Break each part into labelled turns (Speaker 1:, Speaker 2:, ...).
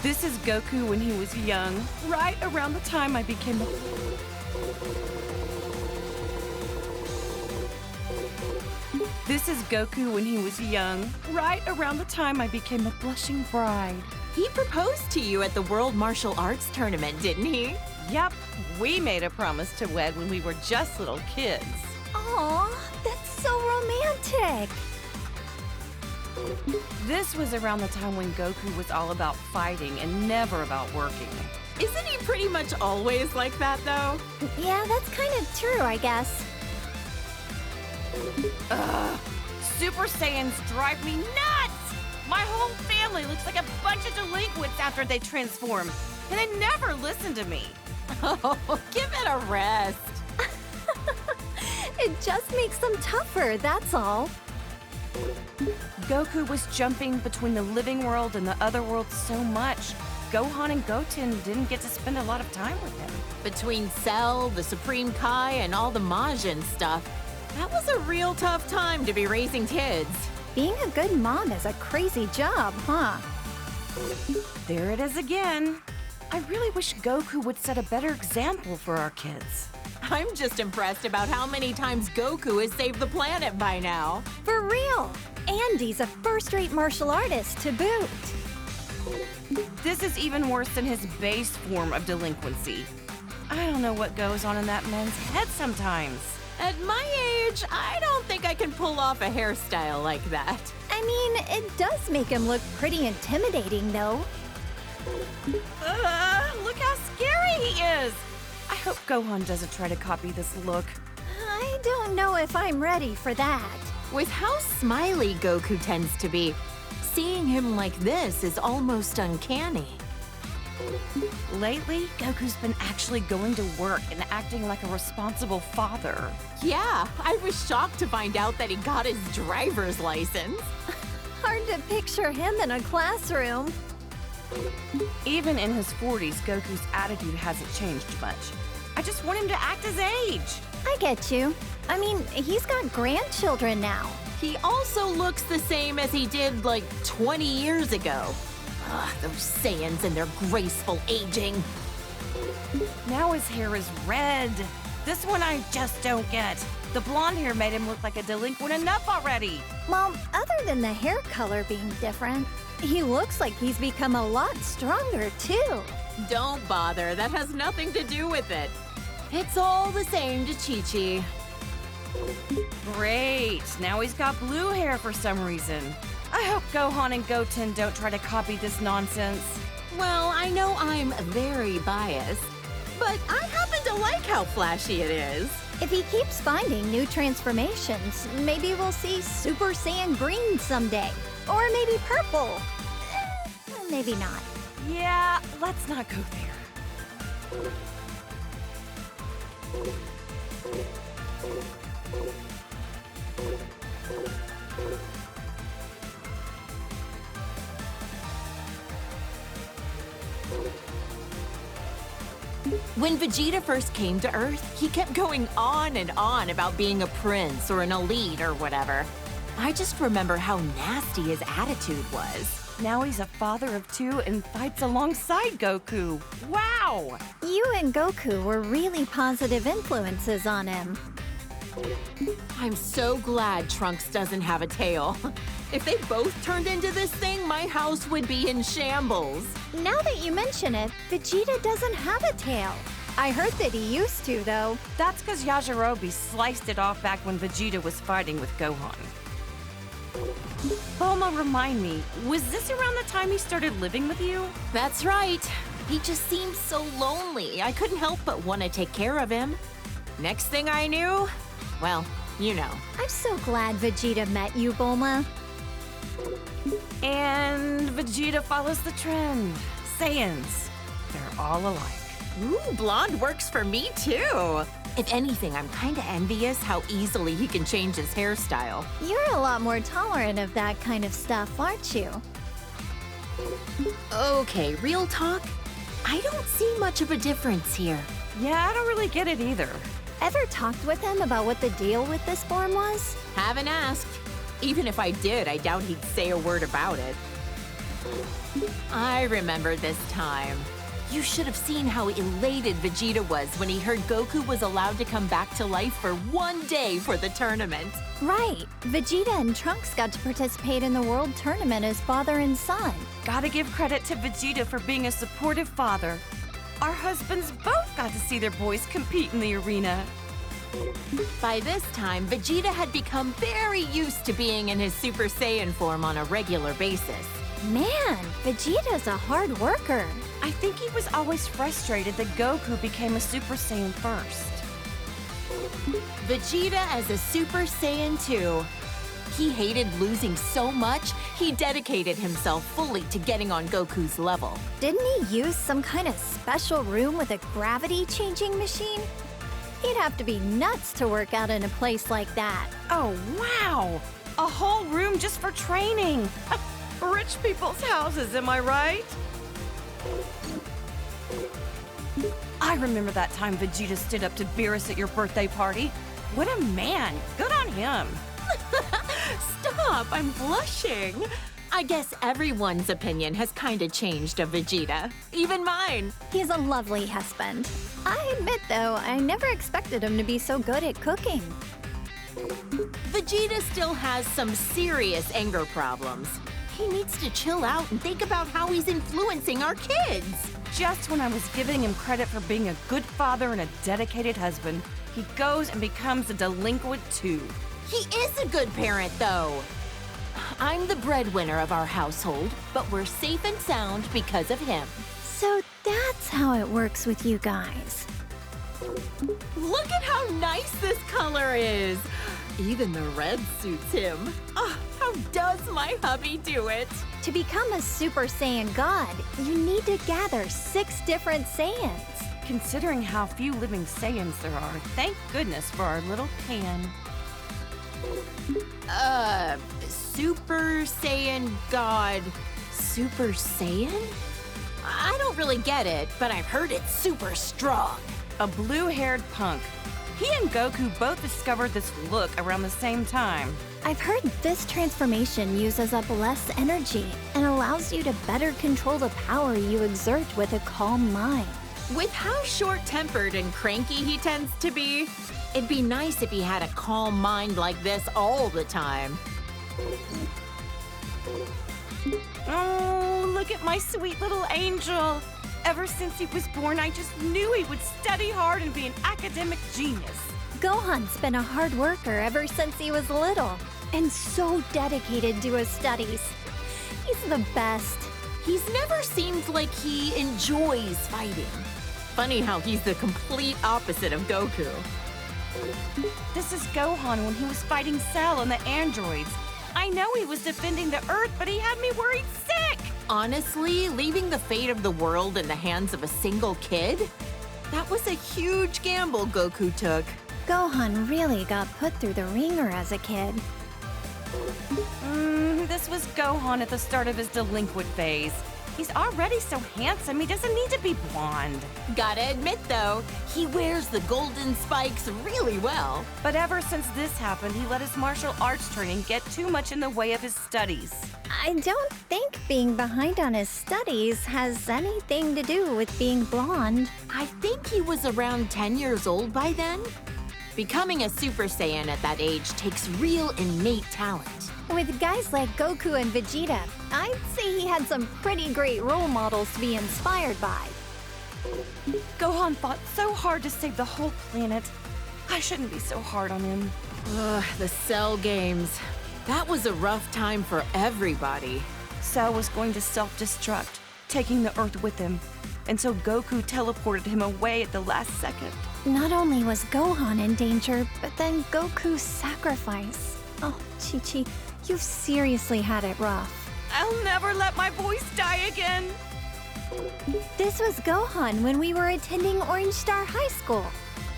Speaker 1: This is Goku when he was young, right around the time I became a... This is Goku when he was young, right around the time I became a blushing bride.
Speaker 2: He proposed to you at the World Martial Arts Tournament, didn't he?
Speaker 1: Yep, we made a promise to wed when we were just little kids.
Speaker 3: Aw, that's so romantic.
Speaker 1: This was around the time when Goku was all about fighting and never about working.
Speaker 2: Isn't he pretty much always like that, though?
Speaker 3: Yeah, that's kind of true, I guess.
Speaker 1: Ugh, Super Saiyans drive me nuts! My whole family looks like a bunch of delinquents after they transform, and they never listen to me.
Speaker 2: Oh, give it a rest.
Speaker 3: It just makes them tougher, that's all.
Speaker 1: Goku was jumping between the living world and the other world so much, Gohan and Goten didn't get to spend a lot of time with him.
Speaker 2: Between Cell, the Supreme Kai, and all the Majin stuff, that was a real tough time to be raising kids.
Speaker 3: Being a good mom is a crazy job, huh?
Speaker 1: There it is again. I really wish Goku would set a better example for our kids.
Speaker 2: I'm just impressed about how many times Goku has saved the planet by now.
Speaker 3: For real! And he's a first-rate martial artist to boot.
Speaker 1: This is even worse than his base form of delinquency. I don't know what goes on in that man's head sometimes.
Speaker 2: At my age, I don't think I can pull off a hairstyle like that.
Speaker 3: I mean, it does make him look pretty intimidating, though.
Speaker 1: Look how scary he is! I hope Gohan doesn't try to copy this look.
Speaker 3: I don't know if I'm ready for that.
Speaker 2: With how smiley Goku tends to be, seeing him like this is almost uncanny.
Speaker 1: Lately, Goku's been actually going to work and acting like a responsible father.
Speaker 2: Yeah, I was shocked to find out that he got his driver's license.
Speaker 3: Hard to picture him in a classroom.
Speaker 1: Even in his 40s, Goku's attitude hasn't changed much. I just want him to act his age.
Speaker 3: I get you. I mean, he's got grandchildren now.
Speaker 2: He also looks the same as he did like 20 years ago. Ugh, those Saiyans and their graceful aging.
Speaker 1: Now his hair is red. This one I just don't get. The blonde hair made him look like a delinquent enough already.
Speaker 3: Well, other than the hair color being different, he looks like he's become a lot stronger, too.
Speaker 2: Don't bother, that has nothing to do with it. It's all the same to Chi-Chi.
Speaker 1: Great, now he's got blue hair for some reason. I hope Gohan and Goten don't try to copy this nonsense.
Speaker 2: Well, I know I'm very biased, but I happen to like how flashy it is.
Speaker 3: If he keeps finding new transformations, maybe we'll see Super Saiyan Green someday. Or maybe purple. Maybe not.
Speaker 1: Yeah, let's not go there.
Speaker 2: When Vegeta first came to Earth, he kept going on and on about being a prince or an elite or whatever. I just remember how nasty his attitude was.
Speaker 1: Now he's a father of two and fights alongside Goku. Wow!
Speaker 3: You and Goku were really positive influences on him.
Speaker 2: I'm so glad Trunks doesn't have a tail. If they both turned into this thing, my house would be in shambles.
Speaker 3: Now that you mention it, Vegeta doesn't have a tail. I heard that he used to, though.
Speaker 1: That's because Yajirobe sliced it off back when Vegeta was fighting with Gohan. Bulma, remind me, was this around the time he started living with you?
Speaker 2: That's right. He just seemed so lonely. I couldn't help but want to take care of him. Next thing I knew, well, you know.
Speaker 3: I'm so glad Vegeta met you, Bulma.
Speaker 1: And Vegeta follows the trend. Saiyans, they're all alike.
Speaker 2: Ooh, blonde works for me too. If anything, I'm kinda envious how easily he can change his hairstyle.
Speaker 3: You're a lot more tolerant of that kind of stuff, aren't you?
Speaker 2: Okay, real talk. I don't see much of a difference here.
Speaker 1: Yeah, I don't really get it either.
Speaker 3: Ever talked with him about what the deal with this form was?
Speaker 2: Haven't asked. Even if I did, I doubt he'd say a word about it. I remember this time. You should have seen how elated Vegeta was when he heard Goku was allowed to come back to life for one day for the tournament.
Speaker 3: Right. Vegeta and Trunks got to participate in the World Tournament as father and son.
Speaker 1: Gotta give credit to Vegeta for being a supportive father. Our husbands both got to see their boys compete in the arena.
Speaker 2: By this time, Vegeta had become very used to being in his Super Saiyan form on a regular basis.
Speaker 3: Man, Vegeta's a hard worker.
Speaker 1: I think he was always frustrated that Goku became a Super Saiyan first.
Speaker 2: Vegeta as a Super Saiyan 2. He hated losing so much, he dedicated himself fully to getting on Goku's level.
Speaker 3: Didn't he use some kind of special room with a gravity-changing machine? He'd have to be nuts to work out in a place like that.
Speaker 1: Oh, wow! A whole room just for training. Rich people's houses, am I right? I remember that time Vegeta stood up to Beerus at your birthday party. What a man! Good on him!
Speaker 2: Stop, I'm blushing. I guess everyone's opinion has kinda changed of Vegeta. Even mine.
Speaker 3: He's a lovely husband. I admit, though, I never expected him to be so good at cooking.
Speaker 2: Vegeta still has some serious anger problems. He needs to chill out and think about how he's influencing our kids.
Speaker 1: Just when I was giving him credit for being a good father and a dedicated husband, he goes and becomes a delinquent too.
Speaker 2: He is a good parent, though. I'm the breadwinner of our household, but we're safe and sound because of him.
Speaker 3: So that's how it works with you guys.
Speaker 2: Look at how nice this color is. Even the red suits him. Oh, how does my hubby do it?
Speaker 3: To become a Super Saiyan God, you need to gather 6 different Saiyans.
Speaker 1: Considering how few living Saiyans there are, thank goodness for our little can.
Speaker 2: Super Saiyan God, Super Saiyan? I don't really get it, but I've heard it's super strong.
Speaker 1: A blue-haired punk. He and Goku both discovered this look around the same time.
Speaker 3: I've heard this transformation uses up less energy and allows you to better control the power you exert with a calm mind.
Speaker 2: With how short-tempered and cranky he tends to be, it'd be nice if he had a calm mind like this all the time.
Speaker 1: Oh, look at my sweet little angel. Ever since he was born, I just knew he would study hard and be an academic genius.
Speaker 3: Gohan's been a hard worker ever since he was little and so dedicated to his studies. He's the best.
Speaker 2: He's never seemed like he enjoys fighting. Funny how he's the complete opposite of Goku.
Speaker 1: This is Gohan when he was fighting Cell and the androids. I know he was defending the Earth, but he had me worried sick.
Speaker 2: Honestly, leaving the fate of the world in the hands of a single kid? That was a huge gamble Goku took.
Speaker 3: Gohan really got put through the ringer as a kid.
Speaker 1: This was Gohan at the start of his delinquent phase. He's already so handsome, he doesn't need to be blonde.
Speaker 2: Gotta admit, though, he wears the golden spikes really well.
Speaker 1: But ever since this happened, he let his martial arts training get too much in the way of his studies.
Speaker 3: I don't think being behind on his studies has anything to do with being blonde.
Speaker 2: I think he was around 10 years old by then. Becoming a Super Saiyan at that age takes real innate talent.
Speaker 3: With guys like Goku and Vegeta, I'd say he had some pretty great role models to be inspired by.
Speaker 1: Gohan fought so hard to save the whole planet. I shouldn't be so hard on him.
Speaker 2: Ugh, the Cell games. That was a rough time for everybody.
Speaker 1: Cell was going to self-destruct, taking the Earth with him. And so Goku teleported him away at the last second.
Speaker 3: Not only was Gohan in danger, but then Goku's sacrifice. Oh, Chi-Chi, you've seriously had it rough.
Speaker 1: I'll never let my boys die again.
Speaker 3: This was Gohan when we were attending Orange Star High School.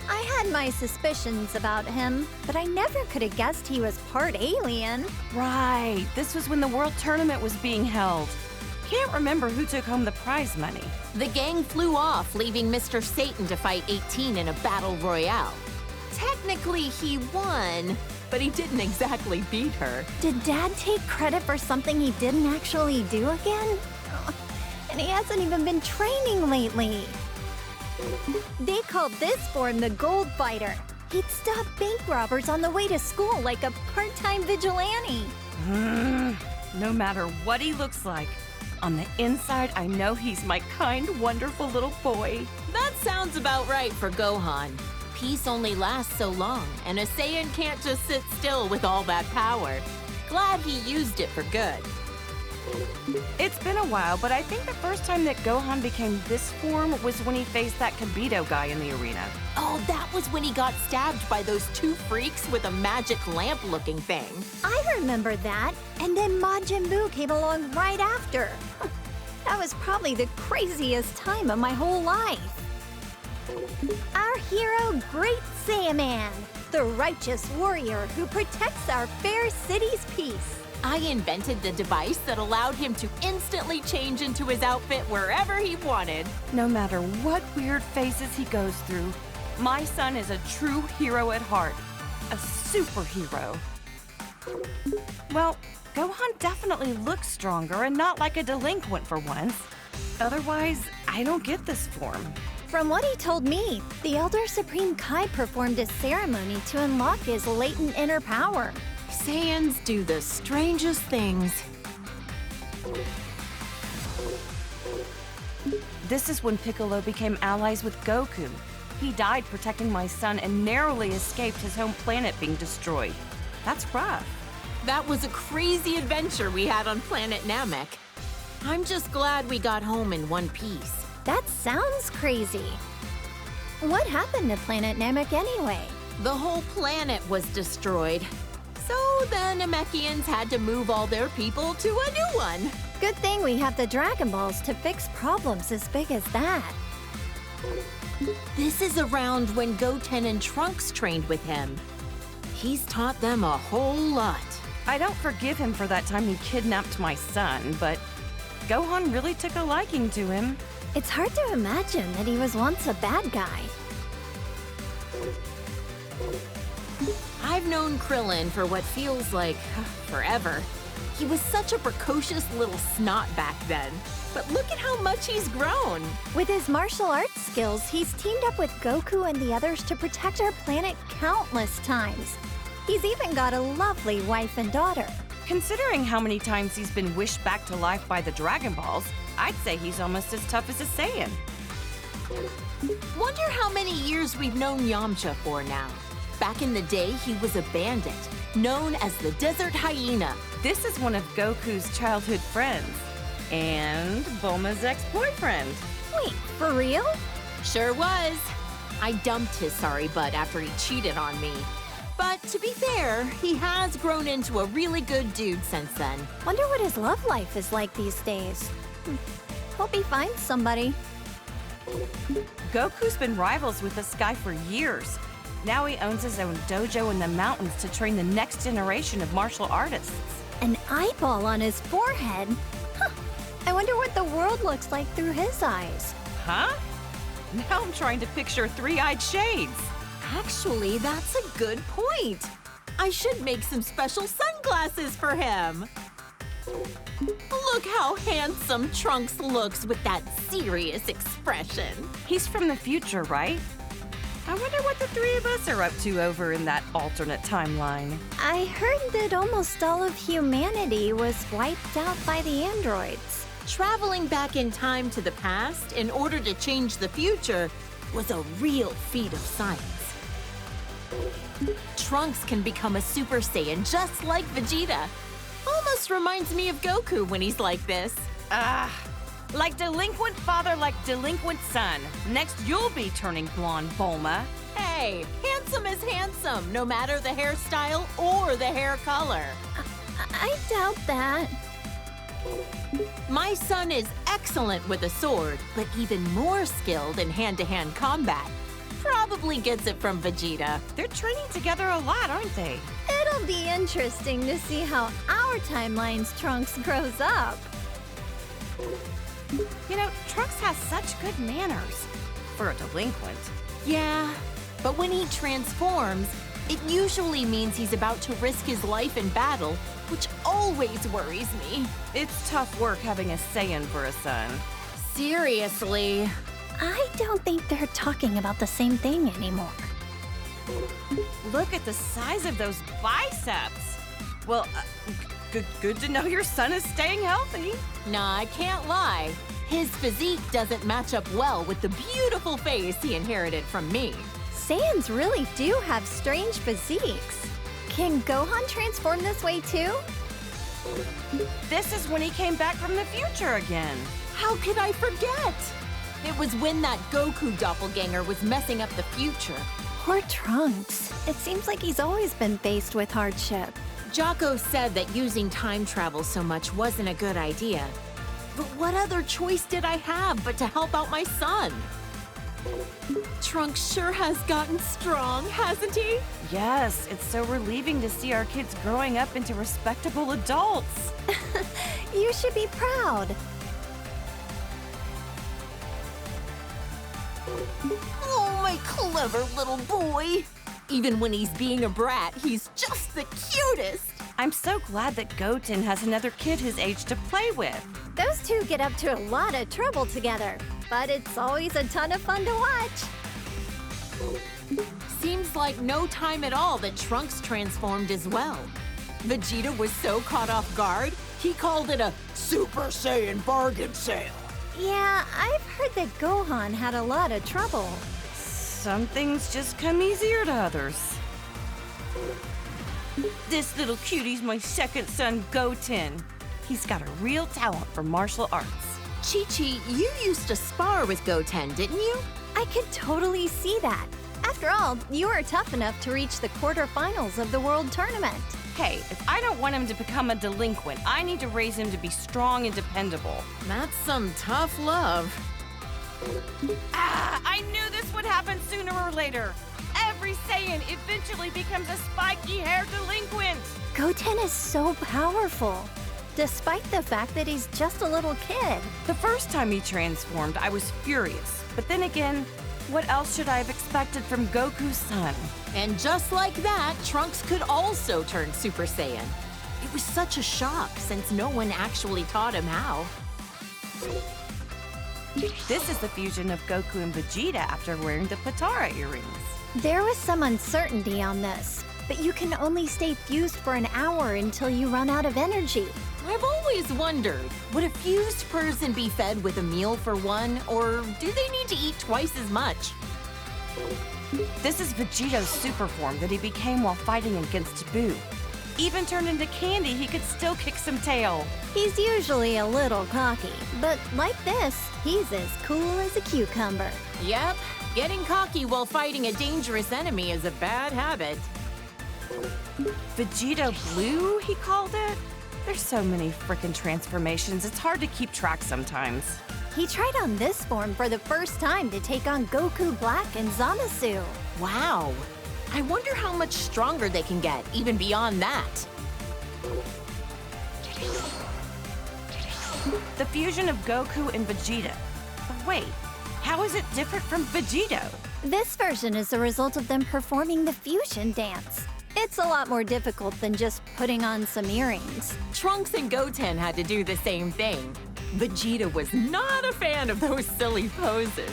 Speaker 3: I had my suspicions about him, but I never could have guessed he was part alien.
Speaker 1: Right, this was when the World Tournament was being held. Can't remember who took home the prize money.
Speaker 2: The gang flew off, leaving Mr. Satan to fight 18 in a battle royale. technically he won, but he didn't exactly beat her.
Speaker 3: Did Dad take credit for something he didn't actually do again? And he hasn't even been training lately. They called this form the Gold Fighter. He'd stop bank robbers on the way to school like a part-time vigilante.
Speaker 1: No matter what he looks like, on the inside, I know he's my kind, wonderful little boy.
Speaker 2: That sounds about right for Gohan. Peace only lasts so long, and a Saiyan can't just sit still with all that power. Glad he used it for good.
Speaker 1: It's been a while, but I think the first time that Gohan became this form was when he faced that Kibito guy in the arena.
Speaker 2: Oh, that was when he got stabbed by those two freaks with a magic lamp-looking thing.
Speaker 3: I remember that, and then Majin Buu came along right after. That was probably the craziest time of my whole life. Our hero, Great Saiyaman, the righteous warrior who protects our fair city's peace.
Speaker 2: I invented the device that allowed him to instantly change into his outfit wherever he wanted.
Speaker 1: No matter what weird phases he goes through, my son is a true hero at heart. A superhero. Well, Gohan definitely looks stronger and not like a delinquent for once. Otherwise, I don't get this form.
Speaker 3: From what he told me, the Elder Supreme Kai performed a ceremony to unlock his latent inner power.
Speaker 2: Saiyans do the strangest things.
Speaker 1: This is when Piccolo became allies with Goku. He died protecting my son and narrowly escaped his home planet being destroyed. That's rough.
Speaker 2: That was a crazy adventure we had on planet Namek. I'm just glad we got home in one piece.
Speaker 3: That sounds crazy. What happened to planet Namek anyway?
Speaker 2: The whole planet was destroyed. So the Namekians had to move all their people to a new one.
Speaker 3: Good thing we have the Dragon Balls to fix problems as big as that.
Speaker 2: This is around when Goten and Trunks trained with him. He's taught them a whole lot.
Speaker 1: I don't forgive him for that time he kidnapped my son, but Gohan really took a liking to him.
Speaker 3: It's hard to imagine that he was once a bad guy.
Speaker 2: I've known Krillin for what feels like forever. He was such a precocious little snot back then. But look at how much he's grown.
Speaker 3: With his martial arts skills, he's teamed up with Goku and the others to protect our planet countless times. He's even got a lovely wife and daughter.
Speaker 1: Considering how many times he's been wished back to life by the Dragon Balls, I'd say he's almost as tough as a Saiyan.
Speaker 2: Wonder how many years we've known Yamcha for now. Back in the day, he was a bandit, known as the Desert Hyena.
Speaker 1: This is one of Goku's childhood friends. And Bulma's ex-boyfriend.
Speaker 3: Wait, for real?
Speaker 2: Sure was. I dumped his sorry butt after he cheated on me. But to be fair, he has grown into a really good dude since then.
Speaker 3: Wonder what his love life is like these days. Hope he finds somebody.
Speaker 1: Goku's been rivals with this guy for years. Now he owns his own dojo in the mountains to train the next generation of martial artists.
Speaker 3: An eyeball on his forehead? Huh. I wonder what the world looks like through his eyes.
Speaker 1: Huh? Now I'm trying to picture three-eyed shades.
Speaker 2: Actually, that's a good point. I should make some special sunglasses for him. Look how handsome Trunks looks with that serious expression.
Speaker 1: He's from the future, right? I wonder what the three of us are up to over in that alternate timeline.
Speaker 3: I heard that almost all of humanity was wiped out by the androids.
Speaker 2: Traveling back in time to the past in order to change the future was a real feat of science. Trunks can become a Super Saiyan just like Vegeta. Almost reminds me of Goku when he's like this.
Speaker 1: Like delinquent father, like delinquent son. Next, you'll be turning blonde, Bulma.
Speaker 2: Hey, handsome is handsome, no matter the hairstyle or the hair color.
Speaker 3: I doubt that.
Speaker 2: My son is excellent with a sword, but even more skilled in hand-to-hand combat. Probably gets it from Vegeta.
Speaker 1: They're training together a lot, aren't they?
Speaker 3: It'll be interesting to see how our timeline's Trunks grows up.
Speaker 1: You know, Trunks has such good manners for a delinquent.
Speaker 2: Yeah, But when he transforms, it usually means he's about to risk his life in battle, which always worries me.
Speaker 1: It's tough work having a Saiyan for a son.
Speaker 2: Seriously.
Speaker 3: I don't think they're talking about the same thing anymore.
Speaker 1: Look at the size of those biceps. Well, good to know your son is staying healthy.
Speaker 2: Nah, I can't lie. His physique doesn't match up well with the beautiful face he inherited from me.
Speaker 3: Saiyans really do have strange physiques. Can Gohan transform this way too?
Speaker 1: This is when he came back from the future again.
Speaker 2: How could I forget? It was when that Goku doppelganger was messing up the future.
Speaker 3: Poor Trunks. It seems like he's always been faced with hardship.
Speaker 2: Jocko said that using time travel so much wasn't a good idea. But what other choice did I have but to help out my son? Trunks sure has gotten strong, hasn't he?
Speaker 1: Yes, it's so relieving to see our kids growing up into respectable adults.
Speaker 3: You should be proud.
Speaker 2: Oh, my clever little boy. Even when he's being a brat, he's just the cutest.
Speaker 1: I'm so glad that Goten has another kid his age to play with.
Speaker 3: Those two get up to a lot of trouble together, but it's always a ton of fun to watch.
Speaker 2: Seems like no time at all that Trunks transformed as well. Vegeta was so caught off guard, he called it a Super Saiyan bargain sale.
Speaker 3: Yeah, I've heard that Gohan had a lot of trouble.
Speaker 1: Some things just come easier to others. This little cutie's my second son, Goten. He's got a real talent for martial arts.
Speaker 2: Chi-Chi, you used to spar with Goten, didn't you?
Speaker 3: I could totally see that. After all, you were tough enough to reach the quarterfinals of the World Tournament.
Speaker 1: Hey, if I don't want him to become a delinquent, I need to raise him to be strong and dependable.
Speaker 2: That's some tough love.
Speaker 1: I knew this would happen sooner or later. Every Saiyan eventually becomes a spiky-haired delinquent.
Speaker 3: Goten is so powerful, despite the fact that he's just a little kid.
Speaker 1: The first time he transformed, I was furious. But then again, what else should I have expected from Goku's son?
Speaker 2: And just like that, Trunks could also turn Super Saiyan. It was such a shock since no one actually taught him how.
Speaker 1: This is the fusion of Goku and Vegeta after wearing the Patara earrings.
Speaker 3: There was some uncertainty on this, but you can only stay fused for an hour until you run out of energy.
Speaker 2: I've always wondered, would a fused person be fed with a meal for one, or do they need to eat twice as much?
Speaker 1: This is Vegeto's super form that he became while fighting against Boo. Even turned into candy, he could still kick some tail.
Speaker 3: He's usually a little cocky, but like this, he's as cool as a cucumber.
Speaker 2: Yep, getting cocky while fighting a dangerous enemy is a bad habit.
Speaker 1: Vegeta Blue, he called it? There's so many frickin' transformations, it's hard to keep track sometimes.
Speaker 3: He tried on this form for the first time to take on Goku Black and Zamasu.
Speaker 2: Wow. I wonder how much stronger they can get, even beyond that.
Speaker 1: The fusion of Goku and Vegeta. But wait, how is it different from Vegito?
Speaker 3: This version is the result of them performing the fusion dance. It's a lot more difficult than just putting on some earrings.
Speaker 2: Trunks and Goten had to do the same thing. Vegeta was not a fan of those silly poses.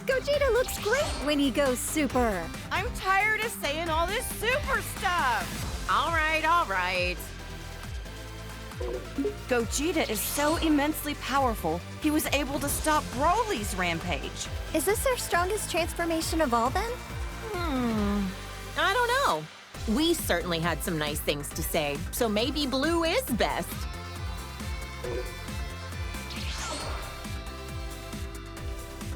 Speaker 3: Gogeta looks great when he goes super.
Speaker 1: I'm tired of saying all this super stuff.
Speaker 2: All right.
Speaker 1: Gogeta is so immensely powerful, he was able to stop Broly's rampage.
Speaker 3: Is this their strongest transformation of all then?
Speaker 2: I don't know. We certainly had some nice things to say, so maybe Blue is best.